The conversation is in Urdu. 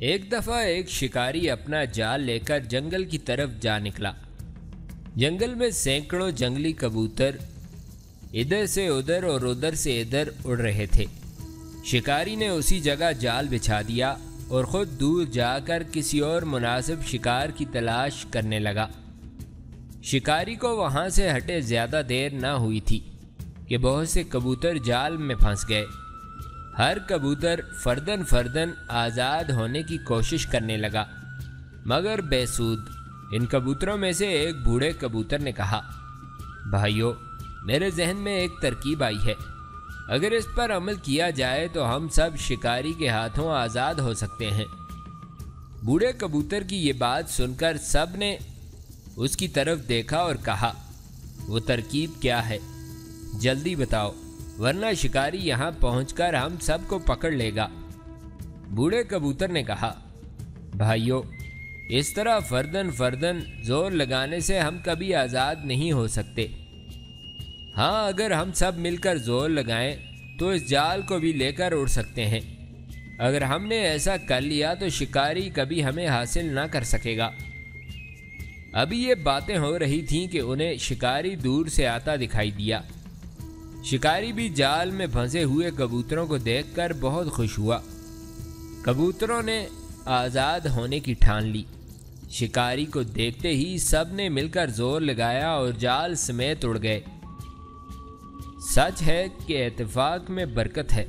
ایک دفعہ ایک شکاری اپنا جال لے کر جنگل کی طرف جا نکلا۔ جنگل میں سینکڑوں جنگلی کبوتر ادھر سے ادھر اور ادھر سے ادھر اڑ رہے تھے۔ شکاری نے اسی جگہ جال بچھا دیا اور خود دور جا کر کسی اور مناسب شکار کی تلاش کرنے لگا۔ شکاری کو وہاں سے ہٹے زیادہ دیر نہ ہوئی تھی کہ بہت سے کبوتر جال میں پھنس گئے۔ ہر کبوتر فردن آزاد ہونے کی کوشش کرنے لگا، مگر بے سود۔ ان کبوتروں میں سے ایک بوڑھے کبوتر نے کہا، بھائیو، میرے ذہن میں ایک ترکیب آئی ہے۔ اگر اس پر عمل کیا جائے تو ہم سب شکاری کے ہاتھوں آزاد ہو سکتے ہیں۔ بوڑھے کبوتر کی یہ بات سن کر سب نے اس کی طرف دیکھا اور کہا، وہ ترکیب کیا ہے؟ جلدی بتاؤ، ورنہ شکاری یہاں پہنچ کر ہم سب کو پکڑ لے گا۔ بوڑھے کبوتر نے کہا، بھائیو، اس طرح فردن زور لگانے سے ہم کبھی آزاد نہیں ہو سکتے۔ ہاں، اگر ہم سب مل کر زور لگائیں تو اس جال کو بھی لے کر اڑ سکتے ہیں۔ اگر ہم نے ایسا کر لیا تو شکاری کبھی ہمیں حاصل نہ کر سکے گا۔ ابھی یہ باتیں ہو رہی تھیں کہ انہیں شکاری دور سے آتا دکھائی دیا۔ شکاری بھی جال میں پھنسے ہوئے کبوتروں کو دیکھ کر بہت خوش ہوا۔ کبوتروں نے آزاد ہونے کی ٹھان لی۔ شکاری کو دیکھتے ہی سب نے مل کر زور لگایا اور جال سمیت اڑ گئے۔ سچ ہے کہ اتفاق میں برکت ہے۔